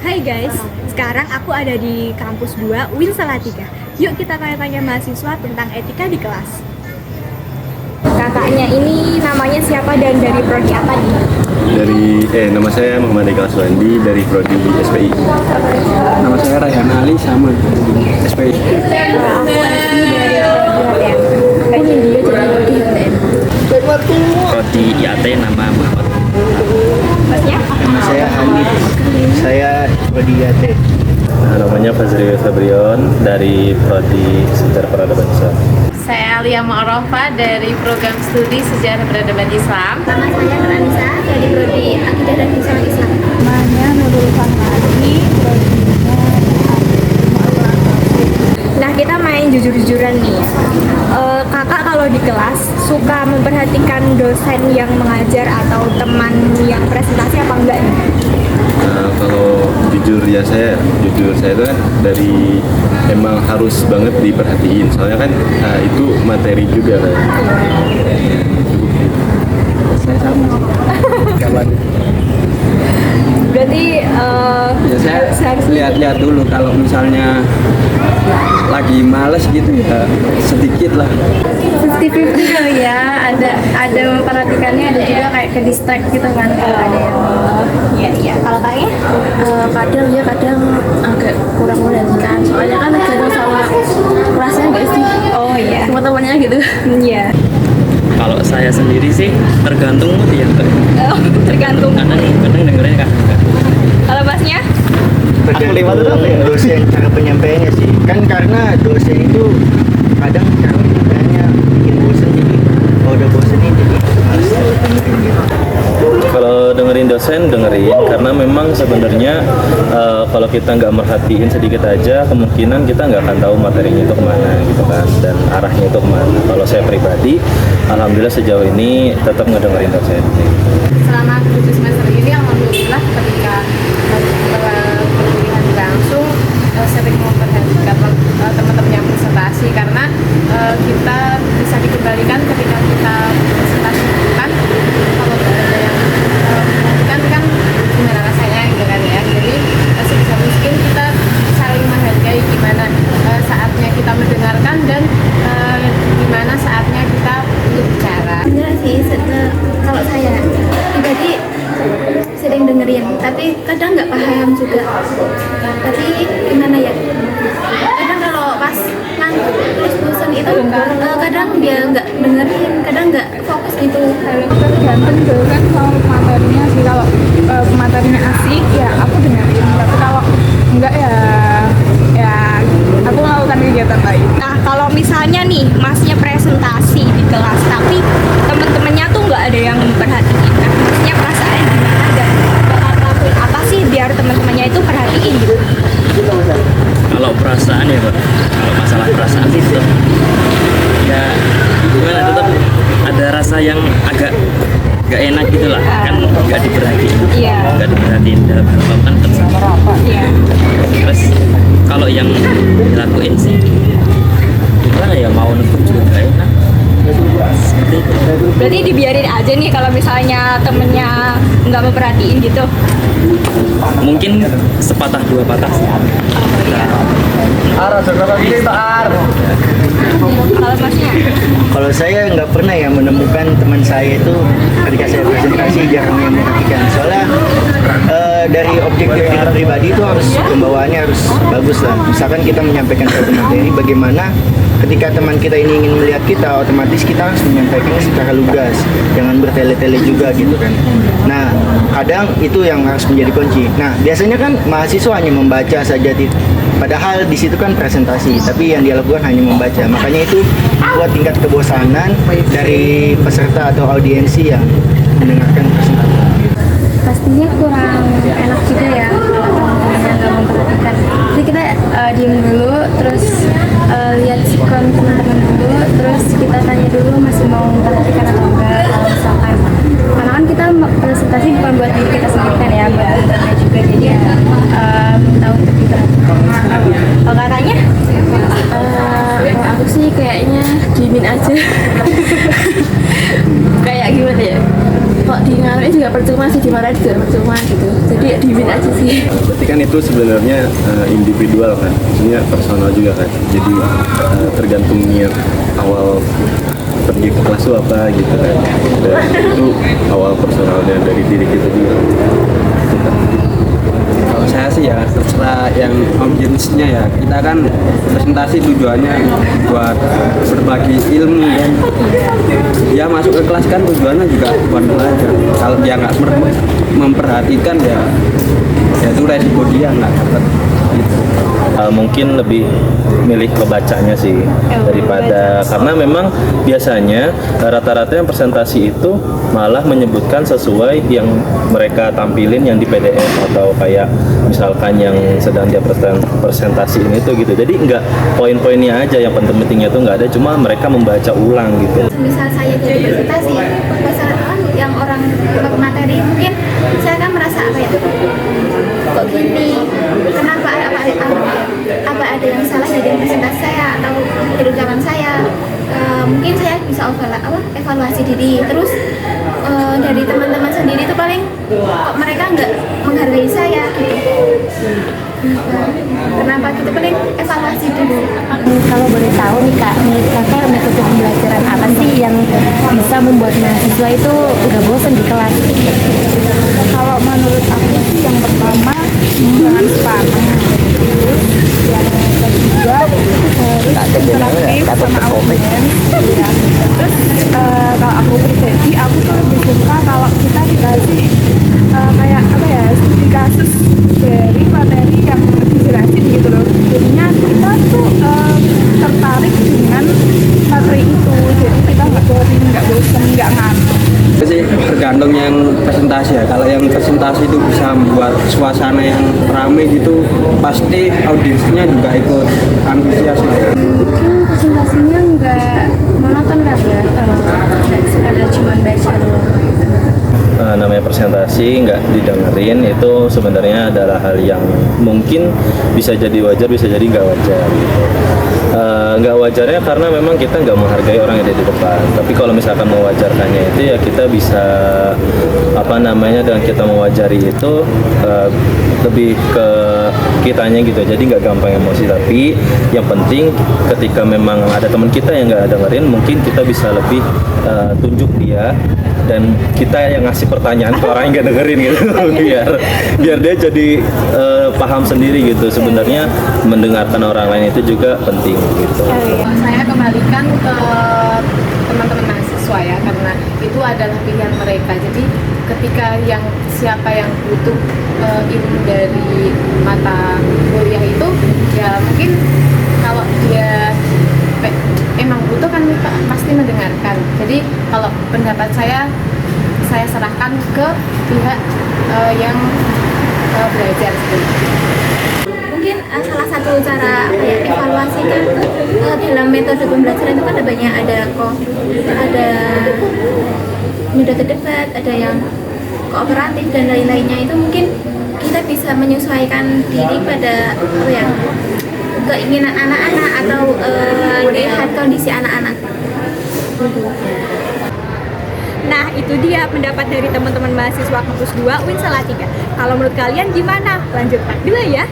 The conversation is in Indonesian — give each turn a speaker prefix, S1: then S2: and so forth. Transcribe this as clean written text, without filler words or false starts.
S1: Hai guys, sekarang aku ada di kampus 2 UIN Salatiga. Yuk kita tanya-tanya mahasiswa tentang etika di kelas. Kakaknya ini namanya siapa dan dari prodi apa nih?
S2: Nama saya Muhammad Eka Aswandi dari prodi SPI.
S3: Nama saya Rayhan Ali sama SPI.
S1: Aku SI dari prodi HTM. Kayaknya dia jadi prodi HTM.
S4: Prodi IAT nama Muhammad.
S1: Masnya?
S3: Nama saya Hanif. Saya prodi IAT.
S2: Namanya Fazril Fabrion dari prodi Sejarah Peradaban Islam.
S5: Saya Alia Ma'rofa dari program studi Sejarah Peradaban Islam.
S1: Nama saya Nurhanisa dari prodi Akidah dan Filsafat Islam. Namanya Nurul Fanmari, prodinya Nah, kita main jujur-jujuran nih. Kakak kalau di kelas suka memperhatikan dosen yang mengajar atau teman yang presentasi apa enggak nih?
S2: Kalau jujur saya itu kan dari emang harus banget diperhatiin. Soalnya kan itu materi juga kan.
S3: Saya sama. Kawan.
S1: Berarti
S3: Ya saya lihat-lihat dulu kalau misalnya lagi males gitu ya sedikit lah.
S5: 50-50 kali ya, ada memperhatikannya, ada juga kayak ke distract gitu kan kalau ada yang
S1: iya. Kalau kayaknya
S5: kadang ya kadang agak kurang memperhatikan soalnya kan kadang sama kelasnya guys sih,
S1: oh iya.
S5: sama temannya gitu.
S1: Iya.
S4: Kalau saya sendiri sih tergantung mood ya.
S1: Tergantung.
S4: Kadang dengerin kadang enggak.
S1: Kalau Masnya?
S3: Tergantung dosen cara penyampaiannya sih. Kan karena dosen itu kadang cara penyampaiannya bikin bosen, jadi kalau udah bosen ini jadi males dengerin gitu.
S2: Kalau dengerin dosen dengerin, karena memang sebenarnya kalau kita nggak merhatiin sedikit aja, kemungkinan kita nggak akan tahu materinya itu kemana gitu kan, dan arahnya itu kemana. Kalau saya pribadi, alhamdulillah sejauh ini tetap ngedengerin dosen.
S5: Selama 7 semester ini alhamdulillah ketika perkuliahan langsung sering memperhatikan teman-teman yang presentasi karena kita bisa dikembalikan ketika kita presentasi kan kalau nggak ada yang memperhatikan kan gimana rasanya gitu kan ya. Jadi sebisa mungkin kita saling menghargai gimana saatnya kita mendengarkan dan gimana saatnya kita berbicara.
S1: Enggak sih, kalau saya pribadi sering dengerin, tapi kadang nggak paham juga. Tapi gimana ya? Kadang kalau pas ngantuk terus bosan itu kadang dia nggak dengerin, kadang nggak fokus gitu.
S6: Tergantung juga kan sama materinya sih. Kalau materinya asik ya aku dengerin, tapi kalau enggak ya aku melakukan kegiatan lain.
S1: Nah, kalau misalnya nih Masnya presentasi di kelas tapi teman-temannya tuh nggak ada yang memperhatiin, nah Masnya perasaan gimana dan bakal lakuin apa sih biar teman-temannya itu perhatiin gitu?
S4: Kalau perasaan ya Pak, kalau masalah perasaan sih tetap ya gimana, tetap ada rasa yang agak gak enak gitu lah, kan gak diperhatiin.
S1: Iya.
S4: Gak diperhatiin dalam hal apa kan tersama.
S1: Iya.
S4: Terus kalau yang dilakuin sih gimana ya, mau nutup juga gak enak. Seperti itu.
S1: Berarti dibiarin aja nih kalau misalnya temennya nggak memperhatiin gitu.
S4: Mungkin sepatah dua patah sih.
S1: Kalau Masnya?
S3: Kalau saya nggak pernah ya menemukan teman saya itu ketika saya presentasi jarang yang memperhatikan. Soalnya dari objektif kita pribadi itu harus pembawaannya harus bagus lah. Misalkan kita menyampaikan suatu materi, bagaimana ketika teman kita ini ingin melihat kita, otomatis kita harus menyampaikannya secara lugas, jangan bertele-tele juga gitu kan. Nah, kadang itu yang harus menjadi kunci. Nah, biasanya kan mahasiswa hanya membaca saja, padahal di situ kan presentasi, tapi yang dia lakukan hanya membaca. Makanya itu buat tingkat kebosanan dari peserta atau audiensi yang mendengarkan presentasi.
S5: Pastinya kurang enak juga ya kalau teman-temannya nggak memperhatikan. Jadi kita diem dulu, terus lihat sikon teman-teman dulu, terus kita tanya dulu masih mau memperhatikan atau enggak. Kalau misalkan, karena kan kita presentasi bukan buat diri kita sendiri kan ya, buat teman-temannya juga. Jadi minta untuk diperhatikan.
S1: Kalau kakaknya?
S5: Kalau aku sih kayaknya diemin aja. Kayak gimana ya? Kok di ngaruhnya juga percuma
S1: percuma sih, dimarahin juga percuma gitu, jadi dimin aja sih.
S2: Berarti kan itu sebenarnya individual kan, maksudnya personal juga kan. Jadi tergantung niat awal pergi ke kelas itu apa gitu kan. Dan itu awal personalnya dari diri kita juga.
S7: Kalau saya sih ya terserah yang audiensnya ya. Kita kan presentasi tujuannya buat berbagi ilmu kan. Ya masuk ke kelas kan tujuannya juga buat belajar. Kalau dia nggak memperhatikan ya itu resiko dia nggak dapat. Gitu.
S2: Mungkin lebih milih kebacanya sih daripada, karena memang biasanya rata-rata yang presentasi itu malah menyebutkan sesuai yang mereka tampilin yang di PDF atau kayak misalkan yang sedang dia presentasiin itu gitu. Jadi nggak poin-poinnya aja yang penting-pentingnya itu nggak ada, cuma mereka membaca ulang gitu.
S1: Misal saya jadi presentasi masalah yang orang materi, mungkin saya kan merasa apa ya, kok gini, kenapa apa ada yang salah dari presentasi saya atau dari ucapan saya. Mungkin saya bisa evaluasi diri. Terus dari teman-teman sendiri itu paling kok mereka nggak menghargai saya gitu. Kenapa gitu, paling evaluasi dulu.
S8: Kalau boleh tahu nih Kak, menurut Kakak metode pembelajaran apa sih yang bisa membuat mahasiswa itu udah bosan di kelas?
S6: Kalau menurut aku sih yang pertama jangan sepaneng, terus yang kedua harus interaktif sama audiens ya. Terus kalau aku pribadi, aku tuh lebih suka kalau kita dikasih kayak apa ya, studi kasus dari materi yang dijelasin gitu loh. Jadinya kita tuh tertarik dengan materi itu, jadi kita nggak boring, nggak bosan, nggak ngantuk.
S7: Itu sih tergantung yang presentasi ya. Kalau yang presentasi itu bisa membuat suasana yang ramai gitu, pasti audiensnya juga ikut antusias lah.
S8: Mungkin presentasinya nggak monoton lah ya, nggak sekadar cuma baca doang.
S2: Namanya presentasi nggak didengerin itu sebenarnya adalah hal yang mungkin bisa jadi wajar, bisa jadi nggak wajar gitu. Nggak wajarnya karena memang kita nggak menghargai orang yang ada di depan. Tapi kalau misalkan mewajarkannya itu ya kita bisa dengan kita mewajari itu lebih ke kitanya gitu. Jadi nggak gampang emosi, tapi yang penting ketika memang ada teman kita yang nggak dengerin, mungkin kita bisa lebih tunjuk dia dan kita yang ngasih pertanyaan ke orang yang nggak dengerin gitu. biar dia jadi paham sendiri gitu. Sebenarnya mendengarkan orang lain itu juga penting gitu.
S5: Saya kembalikan ke teman-teman mahasiswa ya, karena itu adalah pilihan mereka. Jadi ketika siapa yang butuh ilmu dari mata kuliah itu, ya mungkin kalau dia emang butuh kan pasti mendengarkan. Jadi kalau pendapat saya serahkan ke pihak yang belajar sendiri.
S1: Mungkin salah satu cara evaluasi kan dalam metode pembelajaran itu kan ada banyak, ada metode debat, ada yang kooperatif dan lain-lainnya. Itu mungkin kita bisa menyesuaikan diri pada keinginan anak-anak atau melihat kondisi anak-anak.
S9: Nah, itu dia pendapat dari teman-teman mahasiswa kampus 2 UIN Salatiga. Kalau menurut kalian gimana? Lanjutkan dulu ya.